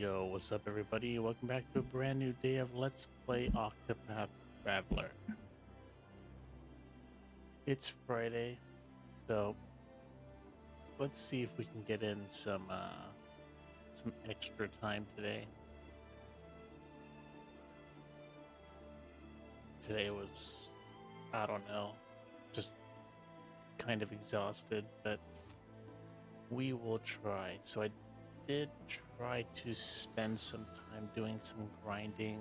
Yo, what's up, everybody? Welcome back to a brand new day of Let's Play Octopath Traveler. It's Friday, so let's see if we can get in some extra time today. Today was, I don't know, just kind of exhausted, but we will try. So I did try to spend some time doing some grinding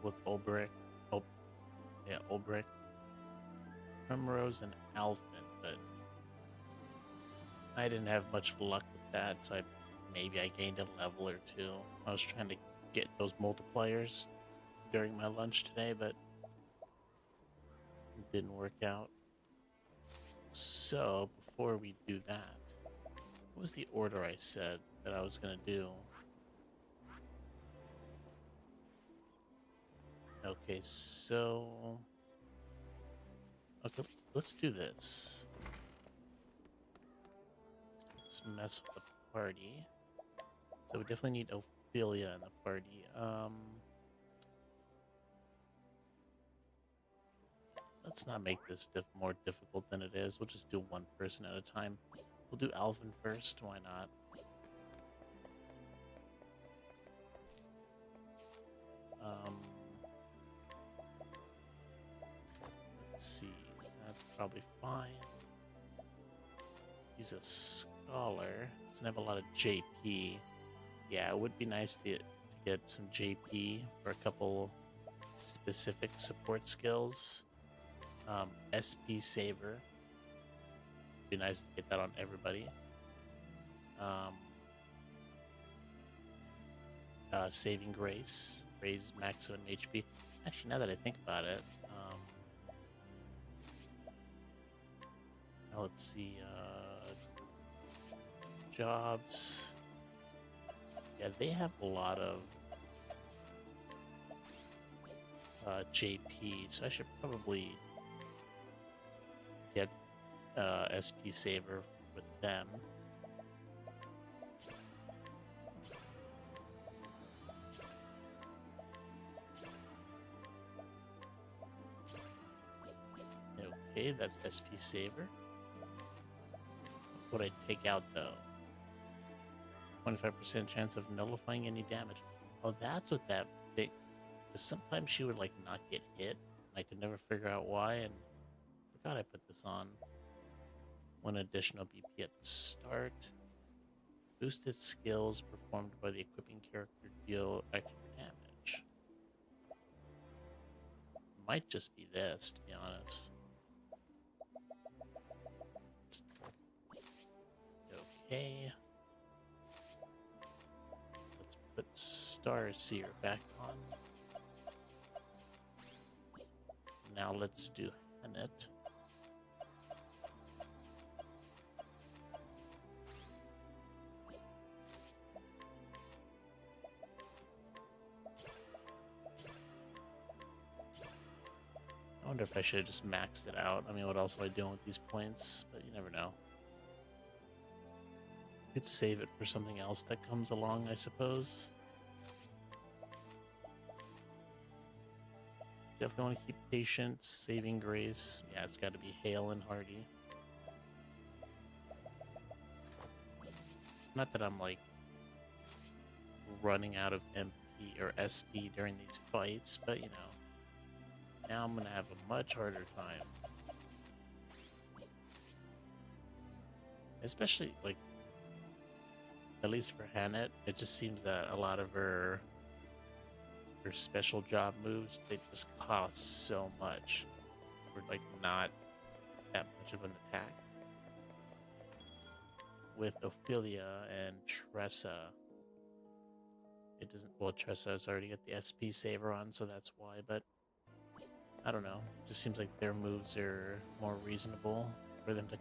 with Ulbrich. Oh, yeah, Ulbrich. Primrose and Alphen, but I didn't have much luck with that, so maybe I gained a level or two. I was trying to get those multipliers during my lunch today, but it didn't work out. So before we do that, what was the order I said that I was gonna do? Okay, so let's do this. Let's mess with the party. So we definitely need Ophelia in the party. Let's not make this more difficult than it is. We'll just do one person at a time. We'll do Alvin first. Why not? Um, let's see. That's probably fine. He's a scholar. Doesn't have a lot of JP. Yeah, it would be nice to get some JP for a couple specific support skills. SP Saver. Be nice to get that on everybody. Saving Grace. Raise maximum HP. Actually, now that I think about it, now let's see. Jobs. Yeah, they have a lot of JP, so I should probably get SP Saver with them. Okay, that's SP Saver. What I take out though? 25% chance of nullifying any damage. Oh, that's what that thing. Because sometimes she would like not get hit. I could never figure out why, and forgot I put this on. One additional BP at the start. Boosted skills performed by the equipping character deal extra damage. Might just be this, to be honest. Okay. Let's put Starseer back on. Now let's do Hennet. I wonder if I should have just maxed it out. I mean, what else am I doing with these points? But you never know. Could save it for something else that comes along, I suppose. Definitely want to keep Patience, Saving Grace. Yeah, it's got to be Hale and Hardy. Not that I'm like running out of MP or SP during these fights, but you know, now I'm gonna have a much harder time. Especially like, at least for Hannett, it just seems that a lot of her special job moves, they just cost so much for like not that much of an attack. With Ophelia and Tressa, it doesn't. Well, Tressa has already got the SP saver on, so that's why. But I don't know. It just seems like their moves are more reasonable for them to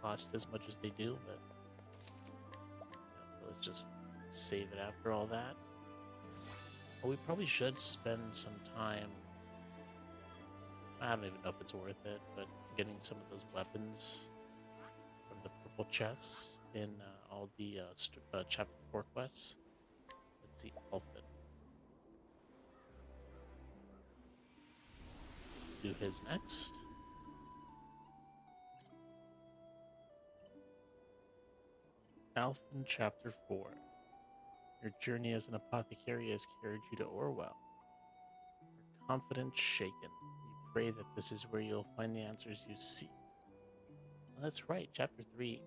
cost as much as they do. But let's just save it after all that. Well, we probably should spend some time. I don't even know if it's worth it, but getting some of those weapons from the purple chests in all the chapter 4 quests. Let's see Alfred. Do his next. Alfred Chapter 4. Your journey as an apothecary has carried you to Orwell. Your confidence shaken. You pray that this is where you'll find the answers you seek. Well, that's right, Chapter 3.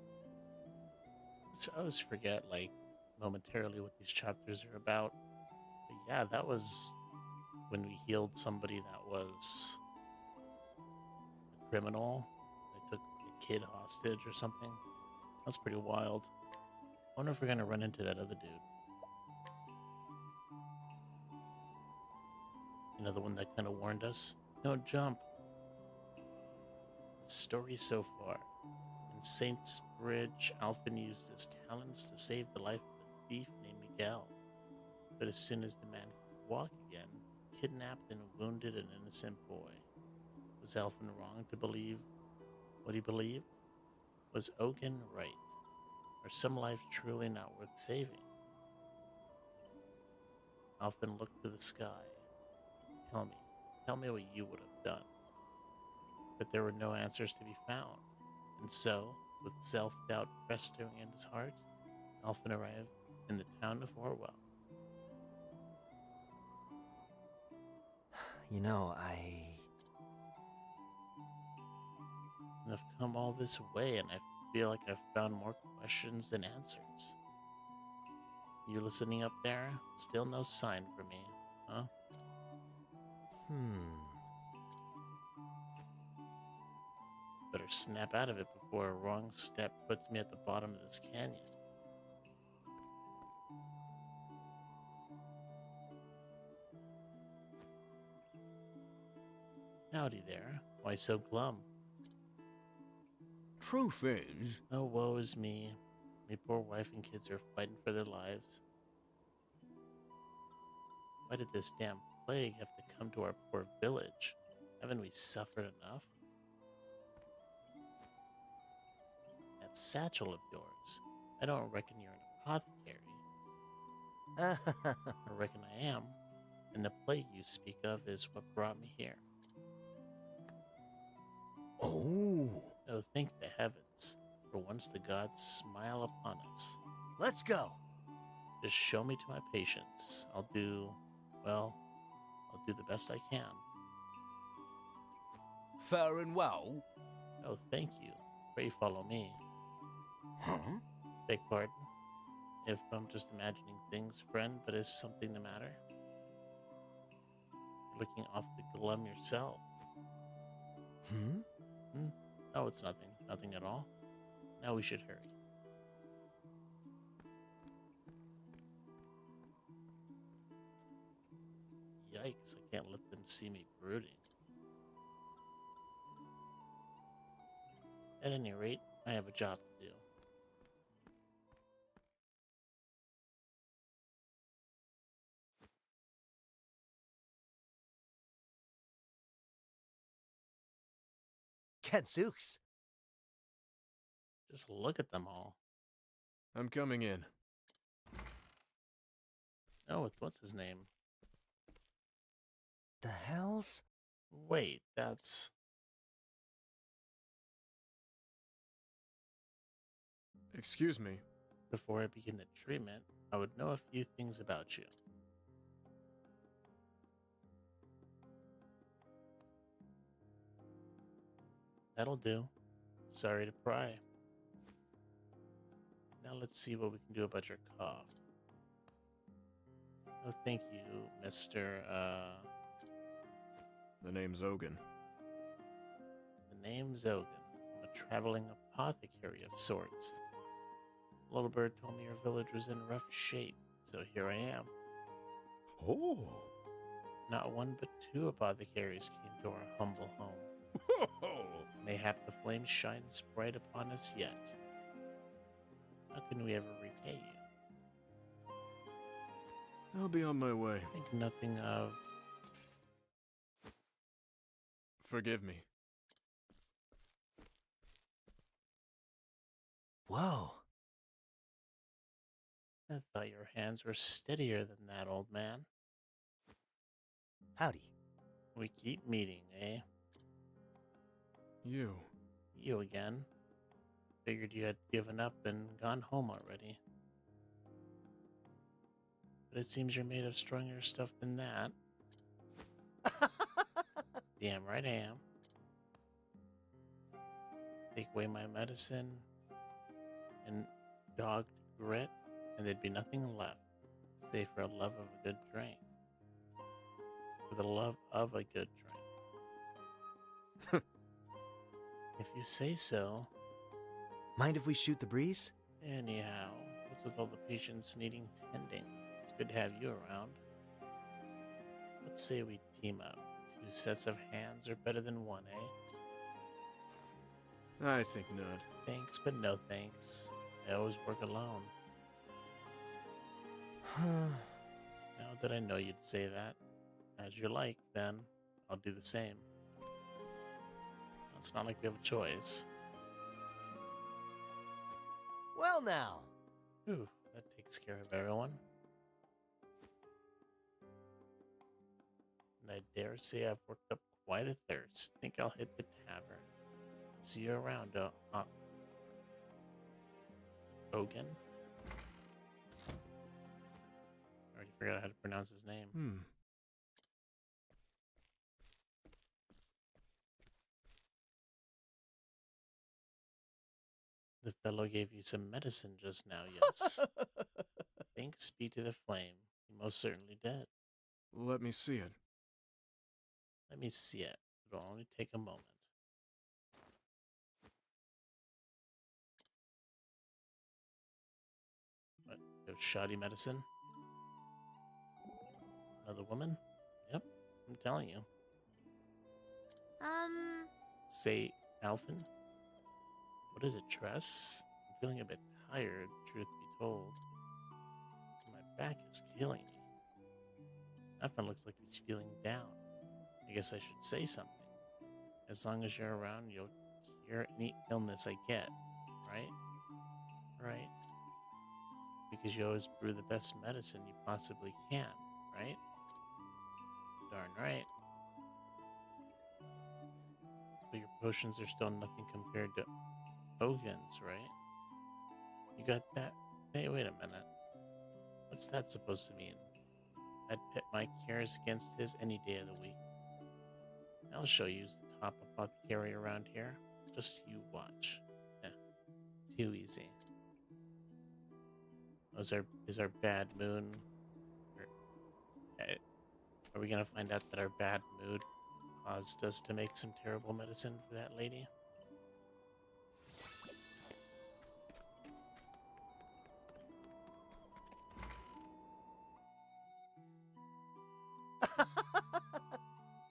I always forget, like, momentarily what these chapters are about. But yeah, that was when we healed somebody that was a criminal. They took a kid hostage or something. That's pretty wild. I wonder if we're gonna run into that other dude. You know, the one that kind of warned us? Don't jump. The story so far. In Saints Bridge, Alfin used his talents to save the life of a thief named Miguel. But as soon as the man could walk again, kidnapped and wounded an innocent boy. Was Alfin wrong to believe what he believed? Was Ogun right? Are some lives truly not worth saving? Alfin looked to the sky. Tell me what you would have done. But there were no answers to be found. And so, with self-doubt festering in his heart, Alfin arrived in the town of Orwell. You know, I've come all this way, and I feel like I've found more questions than answers. You listening up there? Still no sign for me, huh? Better snap out of it before a wrong step puts me at the bottom of this canyon. Howdy there. Why so glum? Truth is... Oh, woe is me. My poor wife and kids are fighting for their lives. Why did this damn plague have to come to our poor village? Haven't we suffered enough? That satchel of yours. I don't reckon you're an apothecary. I reckon I am. And the plague you speak of is what brought me here. Oh. Oh, thank the heavens. For once the gods smile upon us. let's go. Just show me to my patients. I'll do the best I can. Fair and well? Oh, thank you. Pray follow me. Huh? Beg pardon? If I'm just imagining things, friend, but is something the matter? You're looking awfully glum yourself. Oh, it's nothing. Nothing at all. Now we should hurry. Yikes, I can't let them see me brooding. At any rate, I have a job to do. Gadzooks. Just look at them all. I'm coming in. Oh, what's his name? The hells? Wait, that's... Excuse me. Before I begin the treatment, I would know a few things about you. That'll do. Sorry to pry. Now let's see what we can do about your cough. Oh, thank you, Mr. The name's Ogun. The name's Ogun. I'm a traveling apothecary of sorts. Little Bird told me your village was in rough shape, so here I am. Oh. Not one but two apothecaries came to our humble home. Mayhap the flame shines bright upon us yet. How can we ever repay you? I'll be on my way. Think nothing of... Forgive me. Whoa. I thought your hands were steadier than that, old man. Howdy. We keep meeting, eh? You. You again. Figured you had given up and gone home already. But it seems you're made of stronger stuff than that. Damn right I am. Take away my medicine and dogged grit, and there'd be nothing left, save for a love of a good drink. For the love of a good drink. If you say so. Mind if we shoot the breeze? Anyhow, what's with all the patients needing tending? It's good to have you around. Let's say we team up. 2 sets of hands are better than one, eh? I think not. Thanks, but no thanks. I always work alone. Now that I know you'd say that, as you like, then I'll do the same. It's not like we have a choice. Well now. Ooh, that takes care of everyone. And I dare say I've worked up quite a thirst. Think I'll hit the tavern. See you around, Ogan? Already forgot how to pronounce his name. The fellow gave you some medicine just now, yes? Thanks be to the flame. He most certainly did. Let me see it. Let me see it. It'll only take a moment. What? You have shoddy medicine? Another woman? Yep, I'm telling you. Say, Alphin? What is it, Tress? I'm feeling a bit tired, truth be told. My back is killing me. Alphin looks like he's feeling down. I guess I should say something. As long as you're around, you'll cure any illness I get, right? Right. Because you always brew the best medicine you possibly can, right? Darn right. But your potions are still nothing compared to Ogan's, right? You got that? Hey, wait a minute. What's that supposed to mean? I'd pit my cures against his any day of the week. I'll show you who's the top apothecary around here. Just you watch. Yeah, too easy. Is our bad moon... Are we gonna find out that our bad mood caused us to make some terrible medicine for that lady?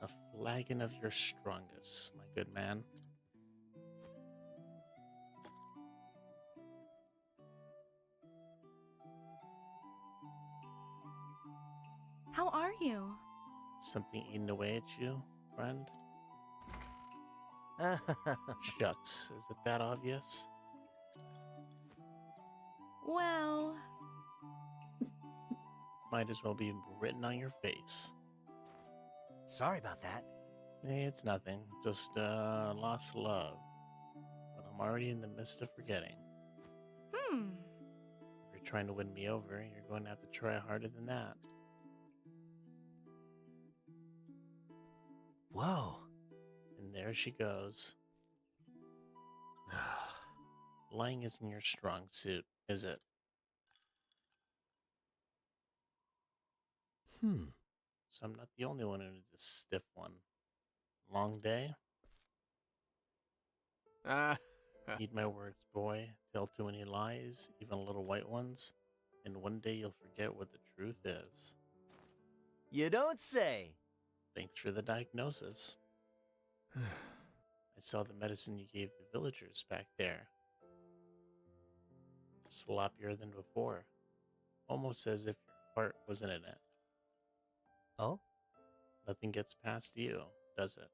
A flagon of your strongest, my good man. How are you? Something eating away at you, friend? Shucks, is it that obvious? Well, Might as well be written on your face. Sorry about that. Hey, it's nothing. Just lost love. But I'm already in the midst of forgetting. If you're trying to win me over, you're going to have to try harder than that. Whoa. And there she goes. Lying isn't your strong suit, is it? So I'm not the only one who needs a stiff one. Long day? Heed my words, boy. Tell too many lies, even little white ones, and one day you'll forget what the truth is. You don't say. Thanks for the diagnosis. I saw the medicine you gave the villagers back there. Sloppier than before. Almost as if your heart wasn't in it. Oh? Nothing gets past you, does it?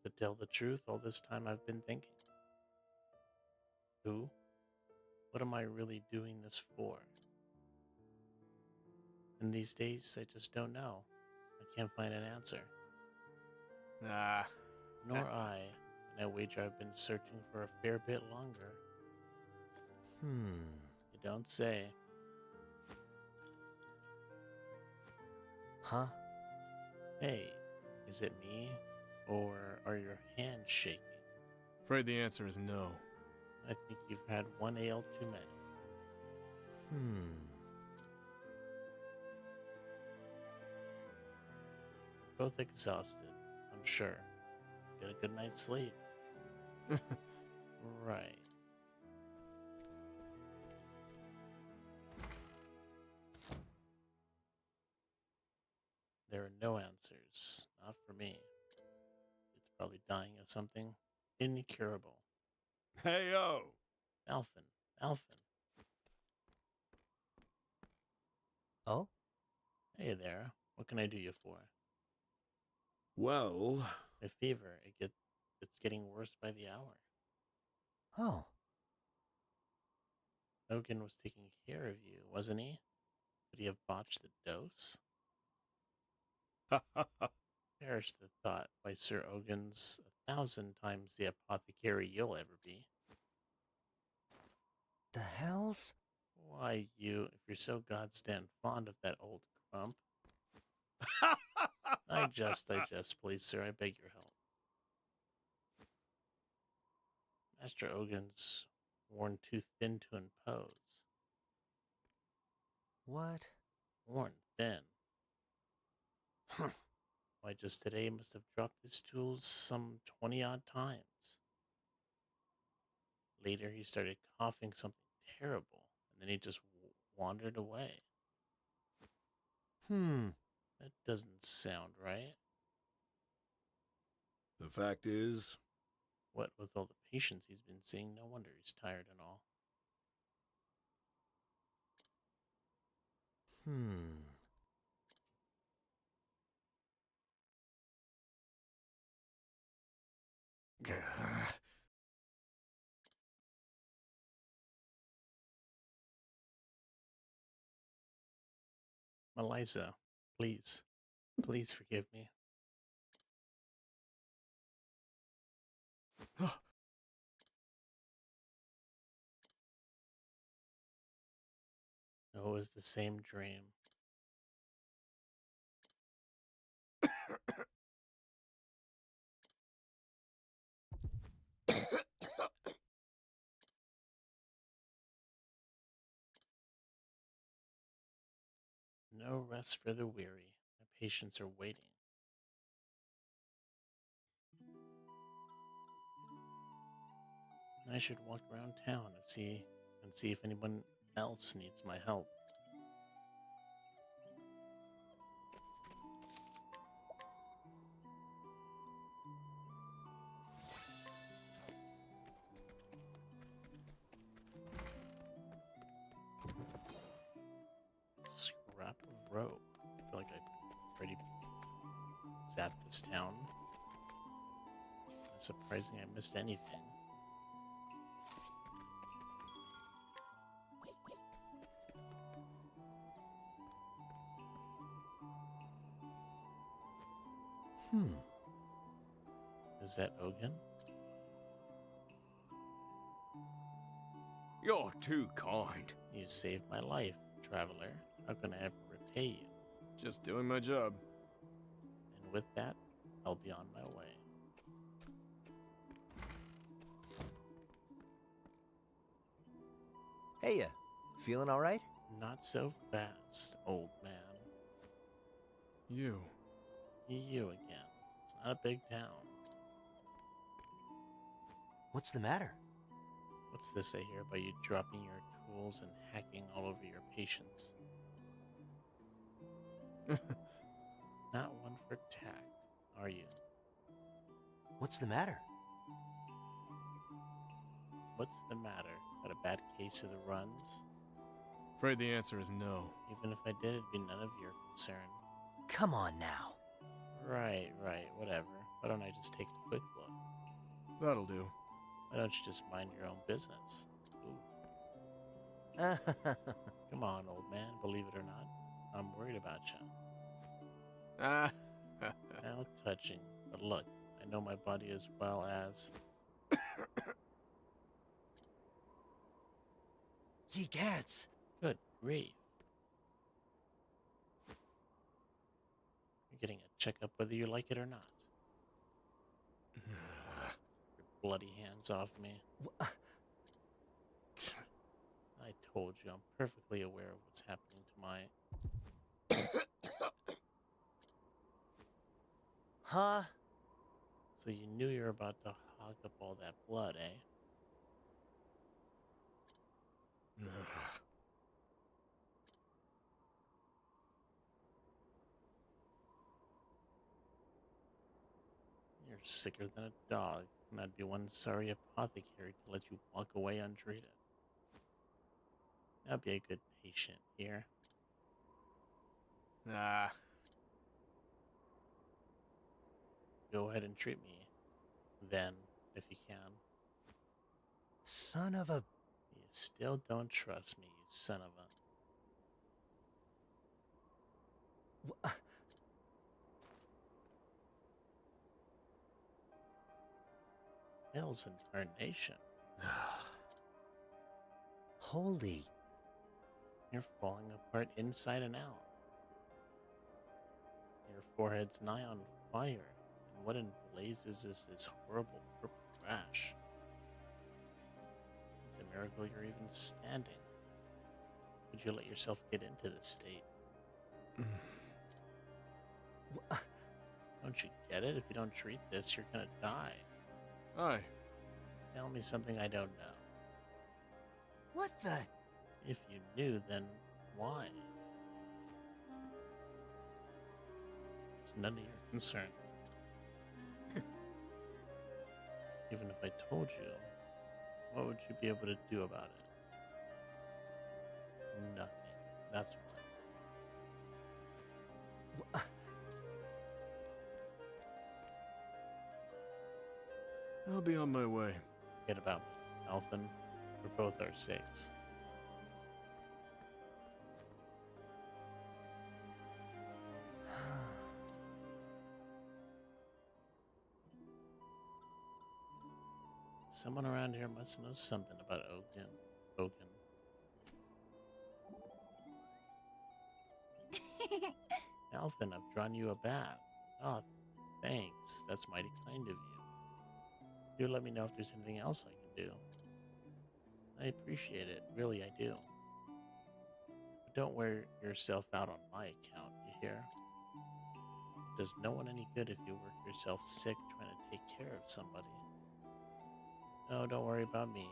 To tell the truth, all this time I've been thinking. Who What am I really doing this for? And these days, I just don't know. I can't find an answer. Ah. Nor I, and I wager I've been searching for a fair bit longer. You don't say. Huh? Hey, is it me? Or are your hands shaking? Afraid the answer is no. I think you've had one ale too many. Both exhausted, I'm sure. Get a good night's sleep. Right. There are no answers. Not for me. It's probably dying of something incurable. Hey, yo! Alphin. Alphin. Oh? Hey there. What can I do you for? Well, My fever. It's getting worse by the hour. Oh. Hogan was taking care of you, wasn't he? Could he have botched the dose? Perish the thought, by Sir Ogan's 1,000 times the apothecary you'll ever be. The hells? Why, if you're so goddamn fond of that old crump. I jest, please, sir, I beg your help. Master Ogan's worn too thin to impose. What? Worn thin? Why, just today he must have dropped his tools some 20-odd times. Later, he started coughing something terrible, and then he just wandered away. That doesn't sound right. the fact is, What with all the patients he's been seeing, no wonder he's tired and all. Eliza, please, please forgive me. No, it was the same dream. No rest for the weary. My patients are waiting. I should walk around town and see if anyone else needs my help. Scrap of rope. I feel like I already zapped this town. It's surprising I missed anything. Is that Ogun? you're too kind. You saved my life, traveler. How can I ever repay you? Just doing my job. And with that, I'll be on my way. Hey, ya. Feeling all right? Not so fast, old man. You. You again. It's not a big town. What's the matter? What's this I hear about you dropping your tools and hacking all over your patients? Not one for tact, are you? What's the matter? What's the matter? Got a bad case of the runs? Afraid the answer is no. Even if I did, it'd be none of your concern. Come on now. Right, whatever. Why don't I just take a quick look? That'll do. Why don't you just mind your own business? Ooh. Come on, old man. Believe it or not, I'm worried about you. Ah. How touching. But look, I know my body as well as... Ye gats! Good grief. You're getting a checkup whether you like it or not. Your bloody hands off me. I told you, I'm perfectly aware of what's happening to my... Huh? So you knew you were about to hog up all that blood, eh? You're sicker than a dog, and I'd be one sorry apothecary to let you walk away untreated. Now be a good patient here. Ah. Go ahead and treat me, then, if you can. Son of a... You still don't trust me, you son of a... Hell's incarnation. Holy... You're falling apart inside and out. Your forehead's nigh on fire. And what in blazes is this horrible purple rash? It's a miracle you're even standing. Would you let yourself get into this state? Don't you get it? If you don't treat this, you're gonna die. Aye. Tell me something I don't know. What the... If you knew, then why? It's none of your concern. Even if I told you, what would you be able to do about it? Nothing. That's why. I'll be on my way. Forget about me, Alphen, for both our sakes. Someone around here must know something about Ogun. Alphen, I've drawn you a bath. Oh, thanks. That's mighty kind of you. Do let me know if there's anything else I can do. I appreciate it. Really, I do. But don't wear yourself out on my account, you hear? It does no one any good if you work yourself sick trying to take care of somebody. No, don't worry about me.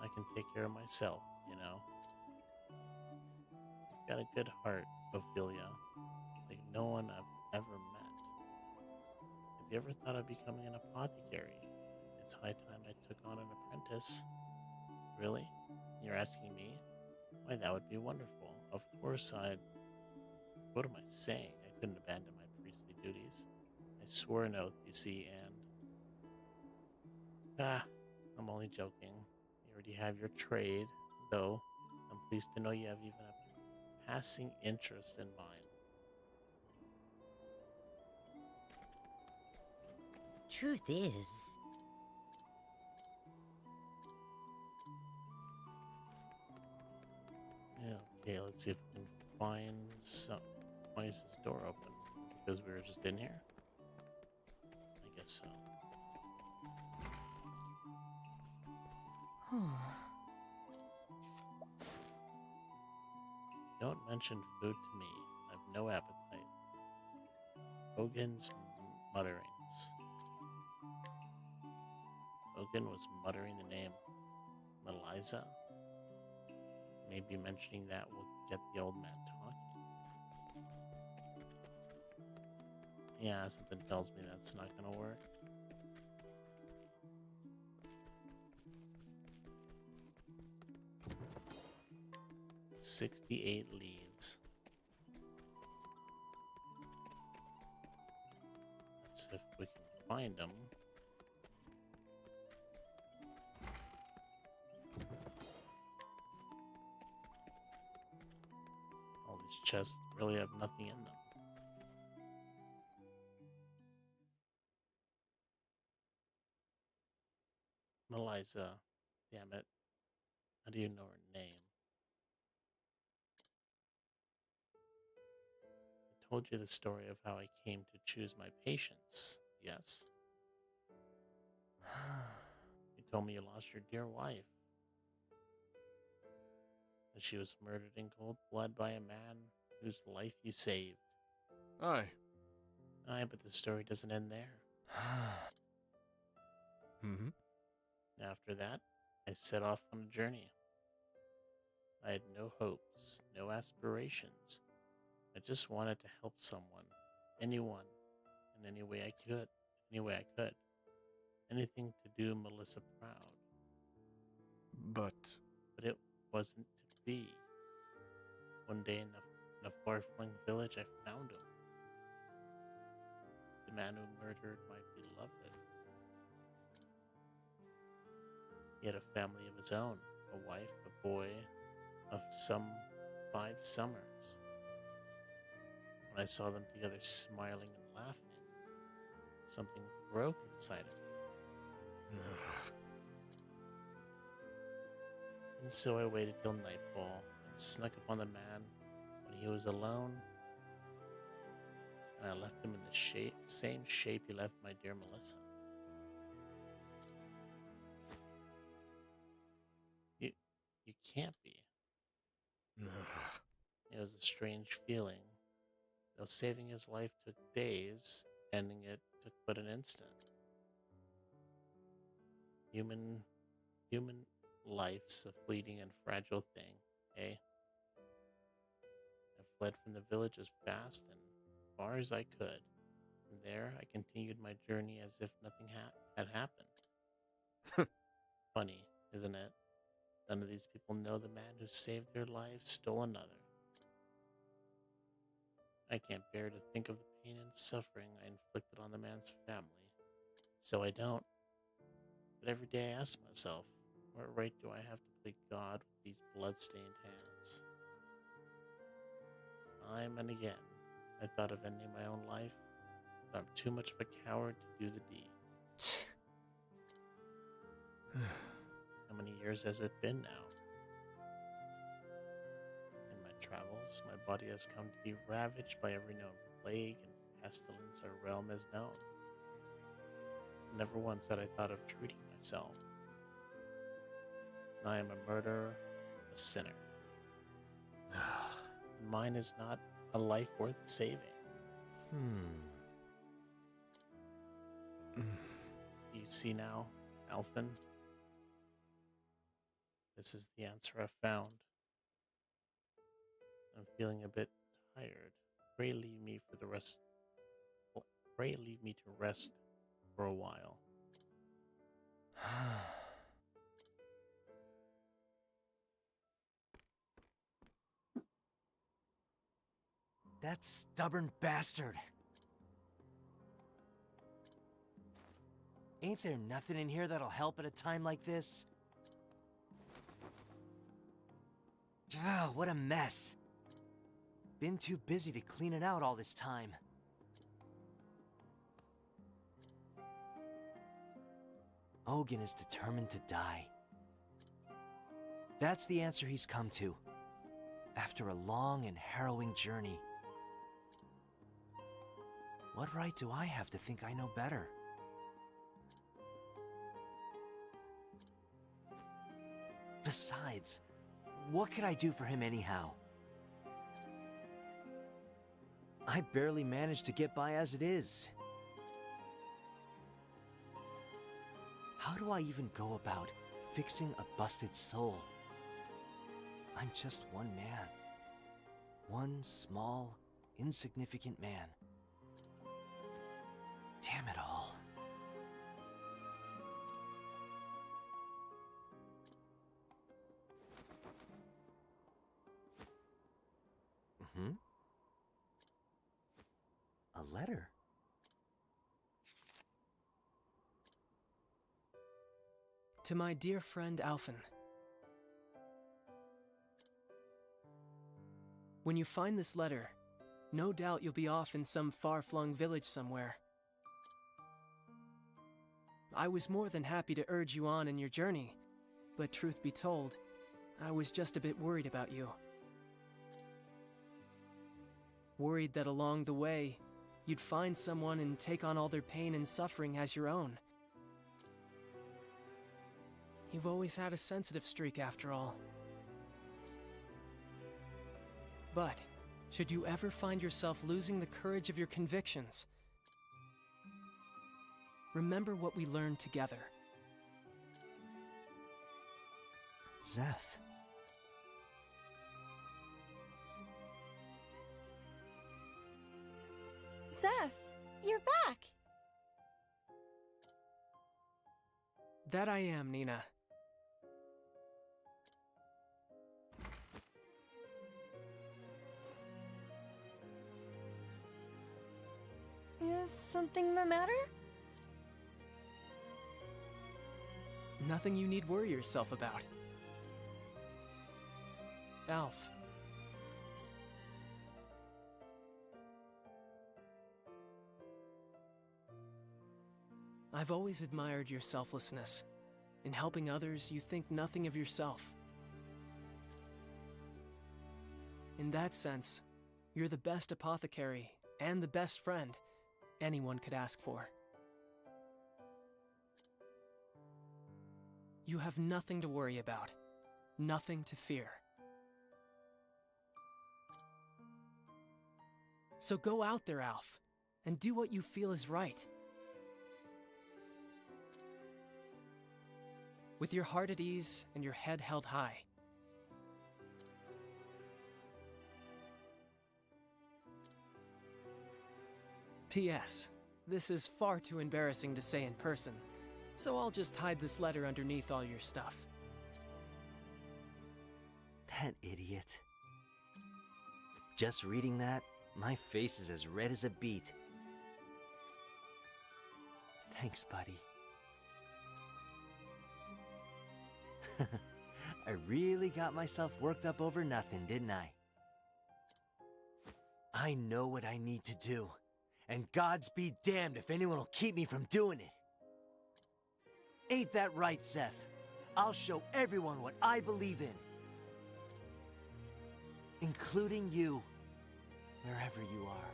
I can take care of myself, you know. You've got a good heart, Ophelia, like no one I've ever met. Have you ever thought of becoming an apothecary? It's high time I took on an apprentice. Really? You're asking me? Why, that would be wonderful. Of course I'd... What am I saying? I couldn't abandon my priestly duties. I swore an oath, you see, and... I'm only joking. You already have your trade, though I'm pleased to know you have even a passing interest in mine. Truth is, Yeah, okay, let's see if we can find some... Why is this door open? Is it because we were just in here? I guess so. Don't mention food to me. I've no appetite. Ogun's mutterings. Ogun was muttering the name Meliza. Maybe mentioning that will get the old man talking. Yeah, something tells me that's not gonna work. "68 leaves. Let's see if we can find them. chests really have nothing in them. Eliza, damn it. How do you know her name? I told you the story of how I came to choose my patients, yes? You told me you lost your dear wife. That she was murdered in cold blood by a man whose life you saved. Aye. Aye, but the story doesn't end there. Mm-hmm. After that, I set off on a journey. I had no hopes, no aspirations. I just wanted to help someone, anyone, in any way I could. Anything to do Melissa proud. But But it wasn't to be. One day in a far-flung village, I found him. The man who murdered my beloved. He had a family of his own, a wife, a boy, of some 5 summers. When I saw them together smiling and laughing, something broke inside of me. And so I waited till nightfall and snuck upon the man when he was alone, and I left him in the same shape he left my dear Melissa. You can't be. It was a strange feeling. Though saving his life took days, ending it took but an instant. Human life's a fleeting and fragile thing, eh? I fled from the village as fast and far as I could. From there, I continued my journey as if nothing had happened. Funny, isn't it? None of these people know the man who saved their lives stole another. I can't bear to think of the pain and suffering I inflicted on the man's family, so I don't. But every day I ask myself, what right do I have to play God with these blood-stained hands? Time and again, I thought of ending my own life, but I'm too much of a coward to do the deed. How many years has it been now? In my travels, my body has come to be ravaged by every known plague and pestilence our realm has known. Never once had I thought of treating myself. I am a murderer, a sinner. And mine is not a life worth saving. You see now, Alphen? This is the answer I've found. I'm feeling a bit tired. Pray leave me to rest for a while. That stubborn bastard. Ain't there nothing in here that'll help at a time like this? Ugh, what a mess. Been too busy to clean it out all this time. Ogun is determined to die. That's the answer he's come to, after a long and harrowing journey. What right do I have to think I know better? Besides, what could I do for him anyhow? I barely manage to get by as it is. How do I even go about fixing a busted soul? I'm just one man. One small, insignificant man. Damn it all. A letter? To my dear friend Alphen. When you find this letter, no doubt you'll be off in some far-flung village somewhere. I was more than happy to urge you on in your journey, but truth be told, I was just a bit worried about you. Worried that along the way, you'd find someone and take on all their pain and suffering as your own. You've always had a sensitive streak after all. But, should you ever find yourself losing the courage of your convictions, remember what we learned together. Zeph. Zeph, you're back! That I am, Nina. Is something the matter? Nothing you need worry yourself about. Alf. I've always admired your selflessness. In helping others, you think nothing of yourself. In that sense, you're the best apothecary and the best friend anyone could ask for. You have nothing to worry about, nothing to fear. So go out there, Alf, and do what you feel is right. With your heart at ease and your head held high. P.S. This is far too embarrassing to say in person, so I'll just hide this letter underneath all your stuff. That idiot. Just reading that, my face is as red as a beet. Thanks, buddy. I really got myself worked up over nothing, didn't I? I know what I need to do, and gods be damned if anyone will keep me from doing it. Ain't that right, Seth? I'll show everyone what I believe in. Including you, wherever you are.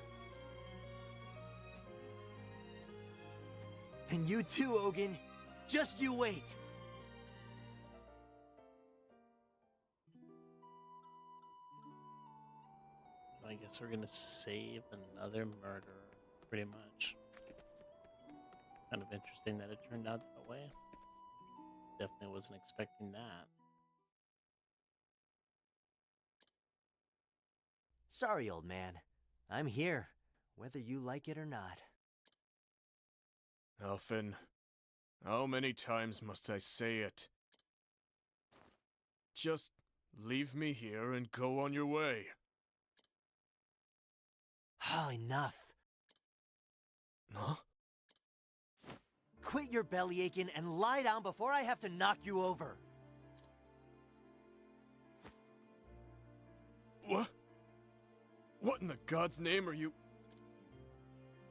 And you too, Ogun. Just you wait. I guess we're gonna save another murderer, pretty much. Kind of interesting that it turned out that way. Definitely wasn't expecting that. Sorry, old man. I'm here, whether you like it or not. Alphen, how many times must I say it? Just leave me here and go on your way. Oh, enough. Huh? Quit your belly aching and lie down before I have to knock you over. What? What in the God's name are you?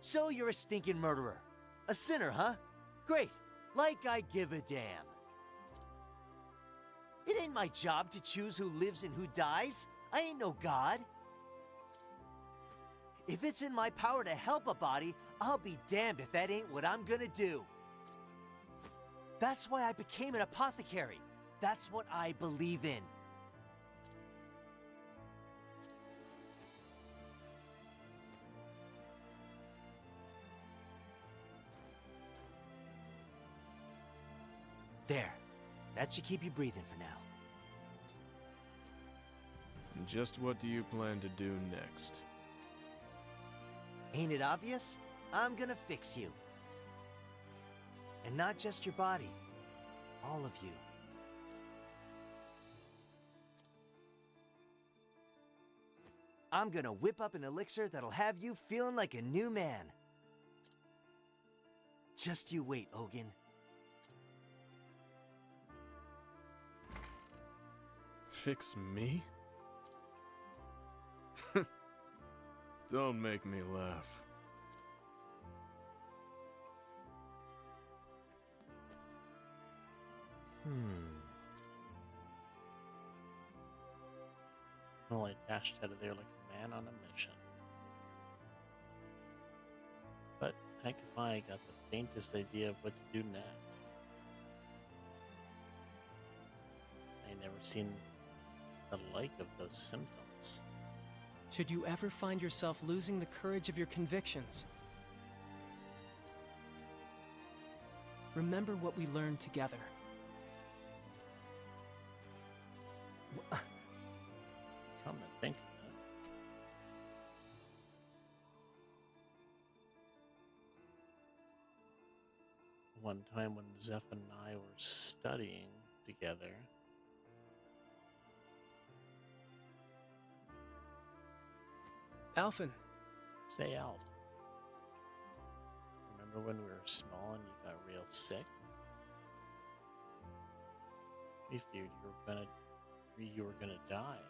So you're a stinking murderer. A sinner, huh? Great. Like I give a damn. It ain't my job to choose who lives and who dies. I ain't no god. If it's in my power to help a body, I'll be damned if that ain't what I'm gonna do. That's why I became an apothecary. That's what I believe in. There. That should keep you breathing for now. Just what do you plan to do next? Ain't it obvious? I'm gonna fix you. And not just your body. All of you. I'm gonna whip up an elixir that'll have you feeling like a new man. Just you wait, Ogun. Fix me? Don't make me laugh. Well, I dashed out of there like a man on a mission. But heck if I got the faintest idea of what to do next. I ain't never seen the like of those symptoms. Should you ever find yourself losing the courage of your convictions, remember what we learned together. Come to think of it. One time when Zeph and I were studying together, Alphen, say Alf. Remember when we were small and you got real sick? We feared you were gonna die.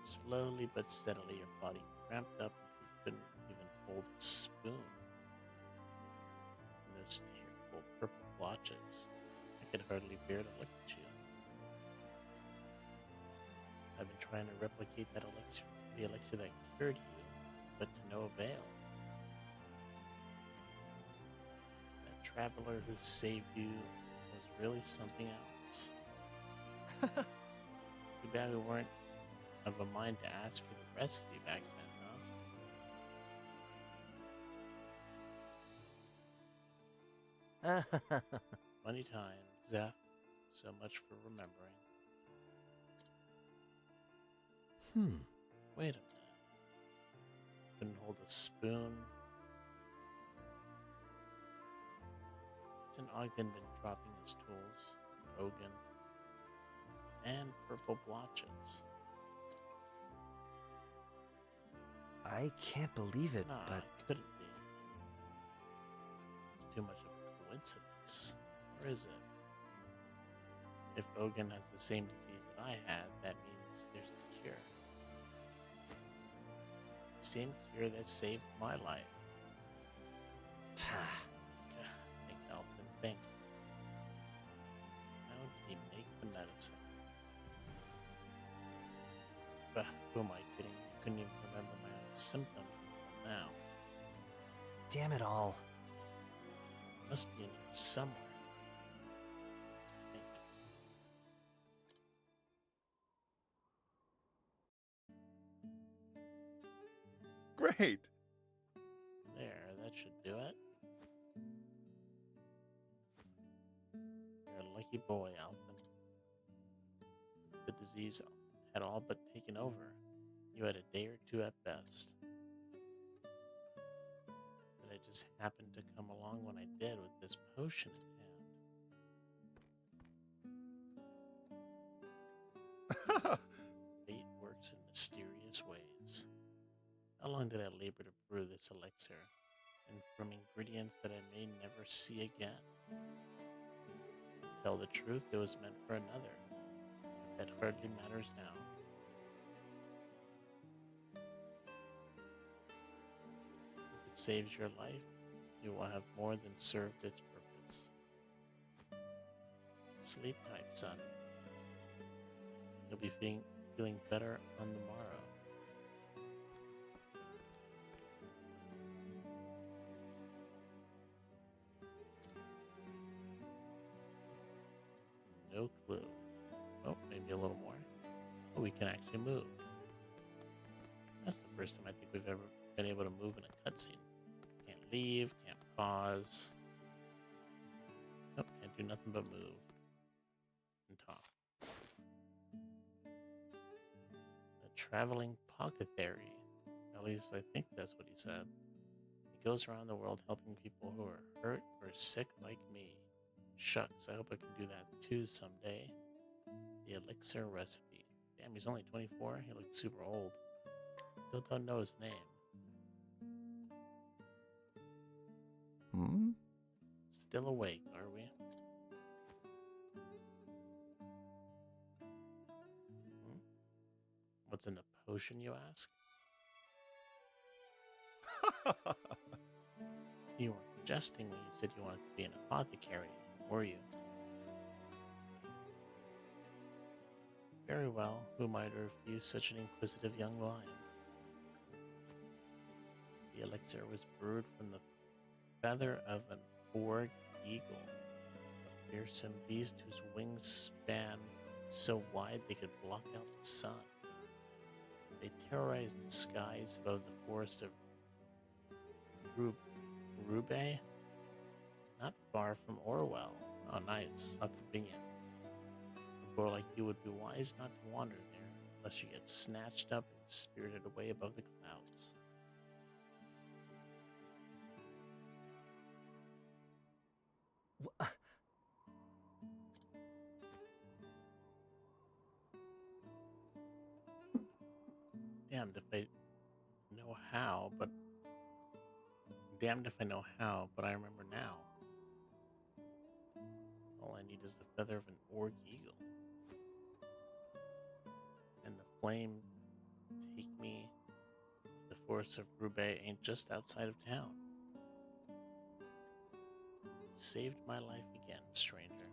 Slowly but steadily, your body cramped up until you couldn't even hold a spoon. And those terrible purple blotches, I could hardly bear to look at you. I've been trying to replicate that elixir, the elixir that cured you, but to no avail. That traveler who saved you was really something else. Too bad we weren't of a mind to ask for the recipe back then, huh? Funny times, Zeph. So much for remembering. Wait a minute. Couldn't hold a spoon. Hasn't Ogden been dropping his tools? Ogan. And purple blotches. I can't believe it, Nah, but it couldn't be. It's too much of a coincidence. Or is it? If Ogan has the same disease that I had, that means there's a cure. The same cure that saved my life. God, think, Alvin, think. How did he make the medicine? But who am I kidding? I couldn't even remember my own symptoms until now. damn it all. Must be in here somewhere. I think. Great! There, that should do it. You're a lucky boy, Alvin. The disease had all but taken over. You had a day or two at best. But I just happened to come along when I did with this potion in hand. Fate works in mysterious ways. How long did I labor to brew this elixir? And from ingredients that I may never see again? To tell the truth, it was meant for another. That hardly matters now. If it saves your life, you will have more than served its purpose. Sleep tight, son. You'll be feeling better on the morrow. No clue. Oh, maybe a little more. Oh, we can actually move. That's the first time I think we've ever been able to move in a cutscene. Can't leave, can't pause. Nope, can't do nothing but move and talk. A traveling apothecary. At least I think that's what he said. He goes around the world helping people who are hurt or sick like me. Shucks, I hope I can do that too someday. The elixir recipe. Damn, he's only 24. He looks super old. Still don't know his name. Still awake, are we? What's in the potion, you ask? You weren't jesting when you said you wanted to be an apothecary, were you? Very well. Who might refuse such an inquisitive young mind? The elixir was brewed from the feather of an org eagle, a fearsome beast whose wings span so wide they could block out the sun. They terrorized the skies above the forest of Rube, not far from Orwell. Oh, nice. How convenient. A boy like you would be wise not to wander there, lest you get snatched up and spirited away above the clouds. Damned if I know how, but damned if I know how, but I remember now. All I need is the feather of an org eagle. And the flame take me to the forest of Rube ain't just outside of town. You saved my life again, stranger.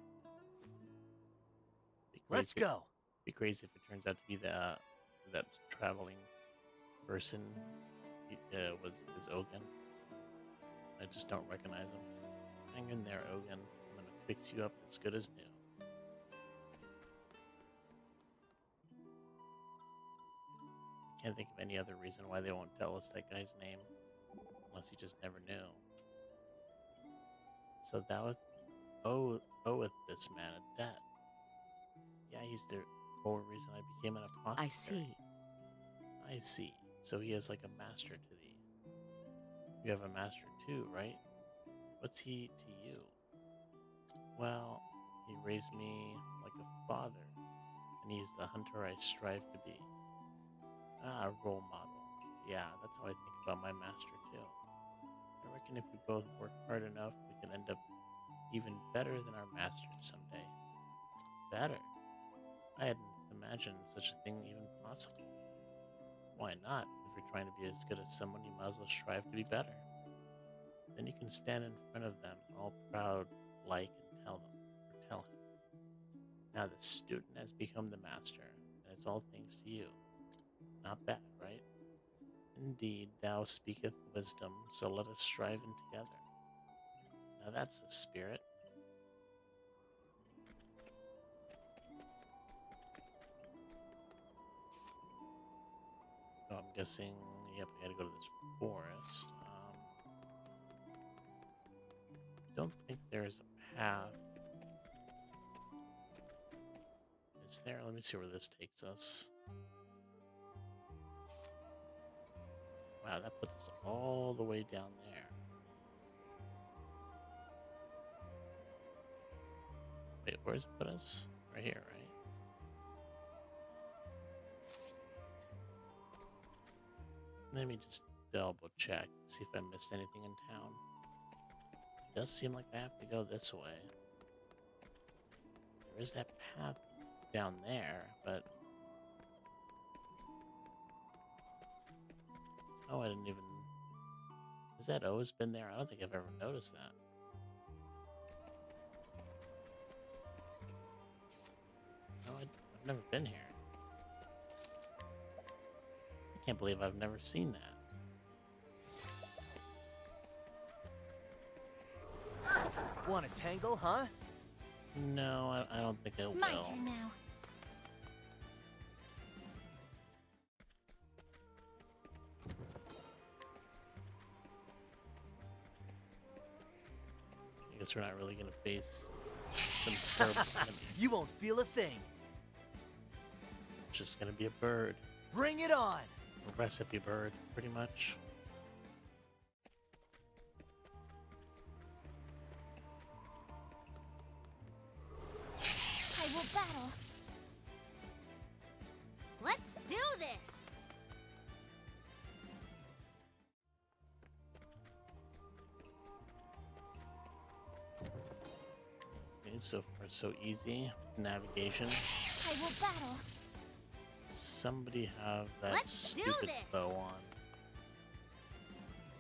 Let's go. Be crazy if it turns out to be that traveling person is Ogun. I just don't recognize him. Hang in there, Ogun. I'm gonna fix you up as good as new. Can't think of any other reason why they won't tell us that guy's name, unless he just never knew. So thou oweth this man a debt. Yeah, he's the whole reason I became an apothecary. I see. I see. So he is like a master to thee. You have a master too, right? What's he to you? Well, he raised me like a father, and he's the hunter I strive to be. Ah, a role model. Yeah, that's how I think about my master too. I reckon if we both work hard enough, we can end up even better than our master someday. Better? I hadn't imagined such a thing even possible. Why not? If you're trying to be as good as someone, you might as well strive to be better. Then you can stand in front of them, all proud like, and tell him. Now the student has become the master, and it's all thanks to you. Not bad, right? Indeed, thou speaketh wisdom, so let us strive in together. Now that's the spirit. Oh, I'm guessing, yep, I gotta go to this forest. Don't think there's a path. Is there? Let me see where this takes us. Wow, that puts us all the way down there. Wait, where's it put us? Right here, right? Let me just double check, see if I missed anything in town. It does seem like I have to go this way. There is that path down there, but... Oh, I didn't even... Has that always been there? I don't think I've ever noticed that. No, I've never been here. I can't believe I've never seen that. Want to tangle, huh? No, I don't think I will. My turn now. I guess we're not really gonna face some terrible enemy. You won't feel a thing. It's just gonna be a bird. Bring it on. A recipe bird, pretty much. I will battle. Let's do this. Okay, so far so easy. Navigation. I will battle. Somebody have that Let's do stupid this. bow on.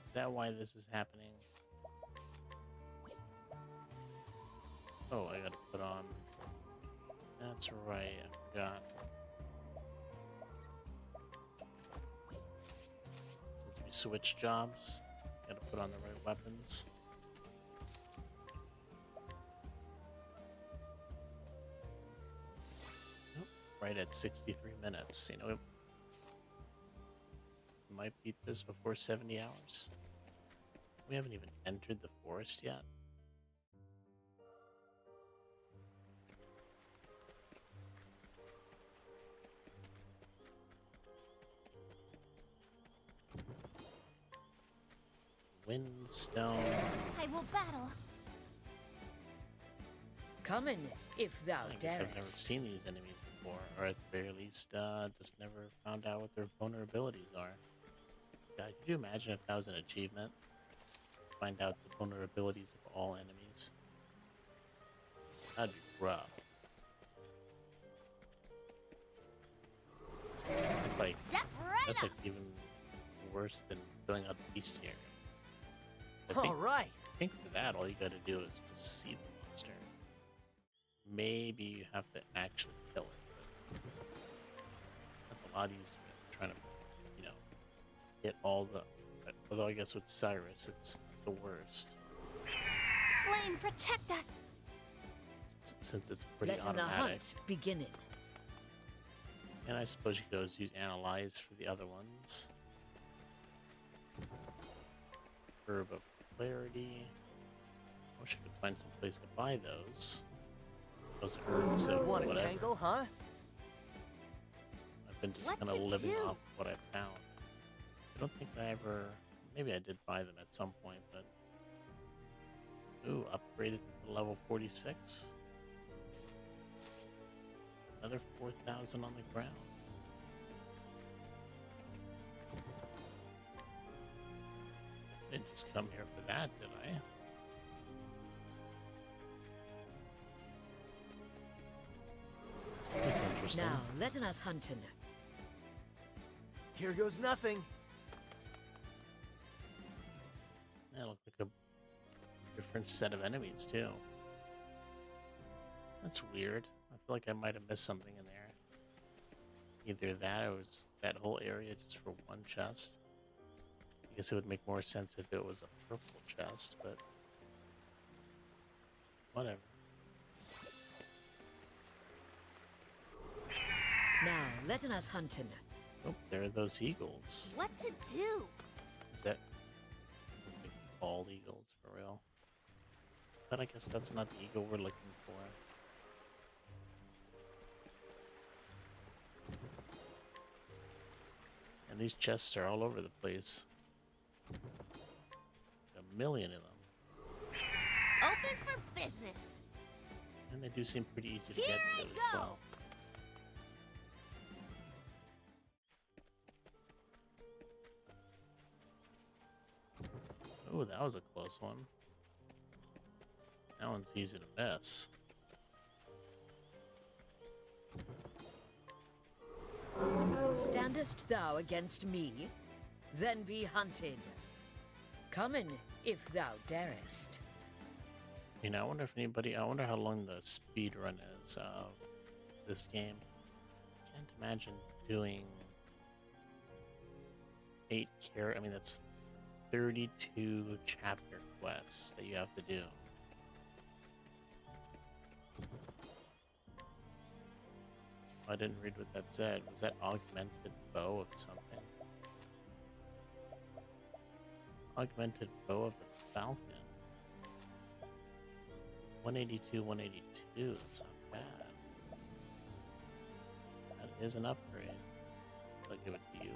Is that why this is happening? Oh, I gotta put on... That's right, I forgot. Since we switched jobs, gotta put on the right weapons. Nope, right at 63 minutes. You know, it might beat this before 70 hours. We haven't even entered the forest yet. Windstone. I will battle. Come in, if thou I guess I've never darest. seen these enemies before, or at the very least, just never found out what their vulnerabilities are. God, could you imagine if that was an achievement? Find out the vulnerabilities of all enemies. That'd be rough. It's like Step right that's up. like even worse than filling out the bestiary. All right. I think for that, all you gotta do is just see the monster. Maybe you have to actually kill it. But that's a lot easier than trying to, you know, hit all the... Although I guess with Cyrus, it's the worst. Flame, protect us. Since it's pretty Letting the automatic. hunt beginning. And I suppose you could always use Analyze for the other ones. Herb of Clarity. I wish I could find some place to buy those. Those herbs of Want a whatever. tangle, huh? I've been just What kind of to living do? off what I found. I don't think I ever... Maybe I did buy them at some point, but... Ooh, upgraded to level 46. Another 4,000 on the ground. I didn't just come here for that, did I? That's interesting. Now, letting us hunting. Here goes nothing. That looked like a different set of enemies, too. That's weird. I feel like I might have missed something in there. Either that or was that whole area just for one chest. I guess it would make more sense if it was a purple chest, but whatever. Now, letting us hunting. Oh, there are those eagles. What to do? Is that like bald eagles for real? But I guess that's not the eagle we're looking for. And these chests are all over the place. A million of them. Open for business. And they do seem pretty easy to Here get I to as go. well. Oh, that was a close one. That one's easy to miss. Standest thou against me? Then be hunted. Come in, if thou darest. You know, I wonder if anybody... I wonder how long the speed run is of this game. Can't imagine doing 8 I mean, that's 32 chapter quests that you have to do. I didn't read what that said. Was that augmented bow of something? Augmented bow of the Falcon. 182, 182. That's not bad. That is an upgrade. I'll give it to you.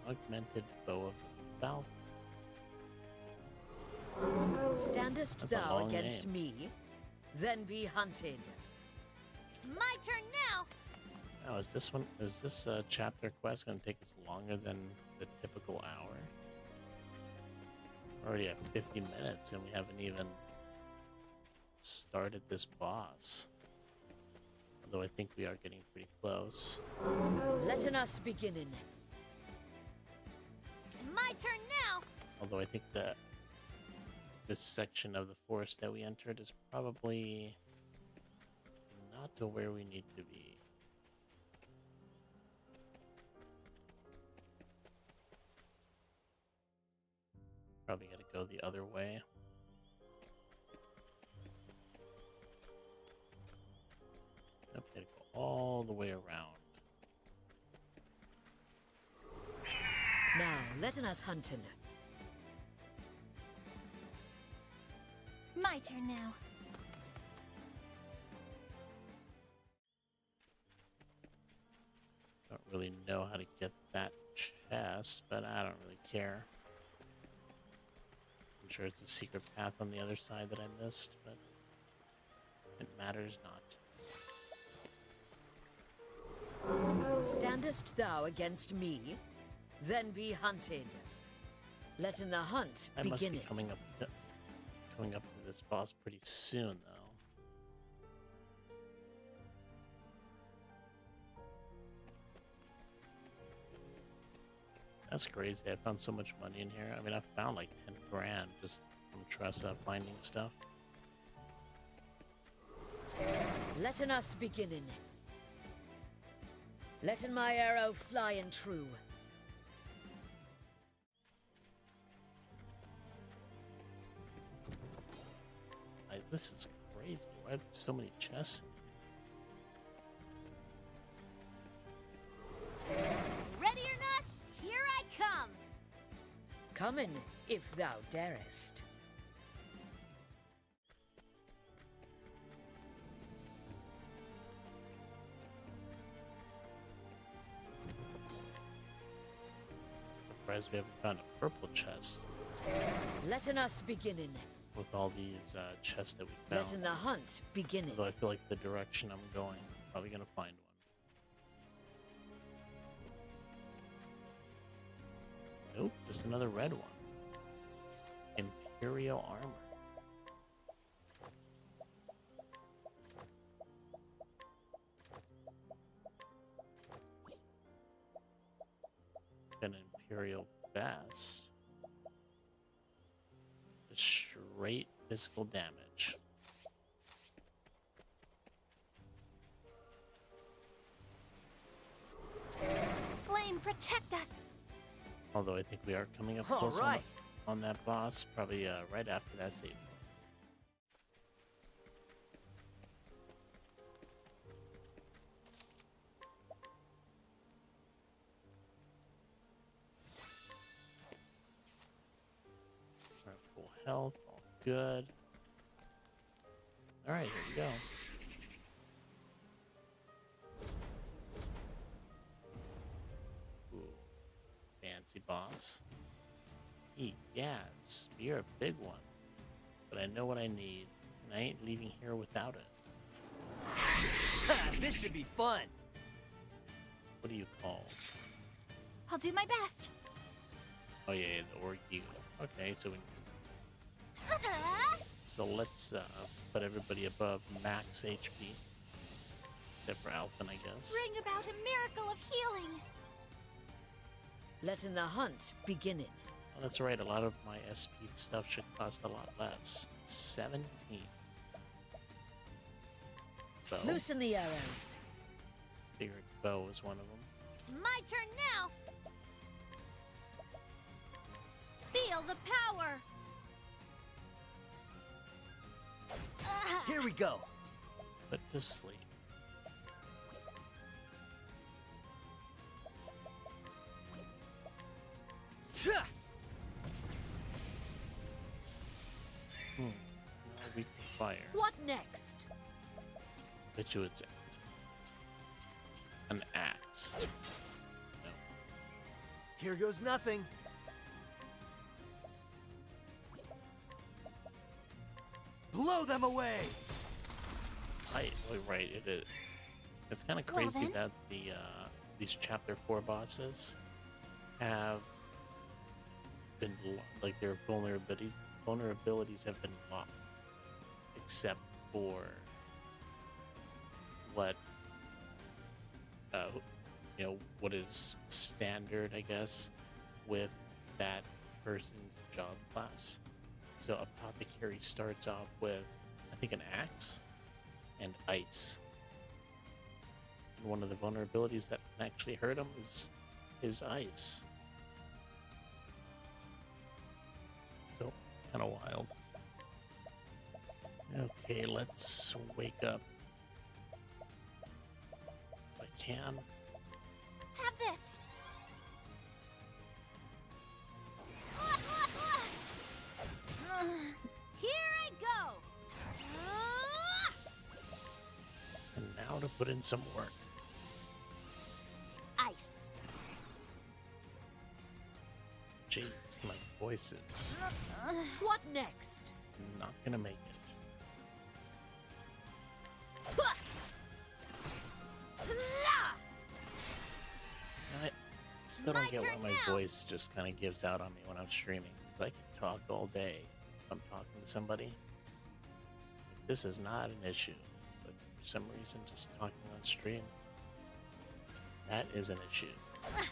Augmented bow of the Falcon. Standest That's a thou long against name. me? Then be hunted. It's my turn now. Now, is this chapter quest going to take us longer than the typical hour? We're already at 50 minutes and we haven't even started this boss. Although I think we are getting pretty close. Letting us beginning. It's my turn now. Although I think that this section of the forest that we entered is probably not to where we need to be. Probably gotta go the other way. Nope, gotta go all the way around. Now, letting us hunting. My turn now. Don't really know how to get that chest, but I don't really care. I'm sure it's a secret path on the other side that I missed, but it matters not. Standest thou against me? Then be hunted. Letting the hunt I must be begin. coming up to this boss pretty soon, though. That's crazy. I found so much money in here. I mean, I found like 10 grand just from Tressa finding stuff. Letting us beginning. Letting my arrow fly and true. This is crazy. Why are there so many chests? Ready or not, here I come. Coming, if thou darest. Surprised we haven't found a purple chest Letting us beginning. with all these chests that we found. Letting the hunt beginning. Although I feel like the direction I'm going, probably gonna find one. Nope, just another red one. Imperial armor. An Imperial vest. Straight physical damage. Flame, protect us. Although I think we are coming up All close right. on that boss, probably right after that save. Alright, full health, all good. Alright, here we go. Ooh, fancy boss. Egads, you're a big one. But I know what I need, and I ain't leaving here without it. This should be fun. What do you call? I'll do my best. Oh yeah, the Orc Eagle. Okay, so let's put everybody above max HP. Except for Alphen, I guess. Bring about a miracle of healing. Letting the hunt beginning. Oh, that's right, a lot of my SP stuff should cost a lot less. 17. Bow. Loosen the arrows. Figured bow is one of them. It's my turn now. Feel the power. Here we go. Put to sleep. Tcha! Now weak to fire. What next? Bet you it's an axe. No. Here goes nothing. Blow them away. Right, it is. It's kind of Well crazy then. that the these chapter 4 bosses have been like their vulnerabilities have been locked, except for what what is standard, I guess, with that person's job class. So apothecary starts off with, I think, an axe and ice. And one of the vulnerabilities that can actually hurt him is ice. So kind of wild. Okay, let's wake up. If I can. Have this. Here I go. And now to put in some work. Ice. Jeez, my voice is What next? not gonna make it. I still don't My get why turn my now. voice just kind of gives out on me when I'm streaming. Because I can talk all day if I'm talking to somebody. This is not an issue. But for some reason, just talking on stream, that is an issue. Yeah.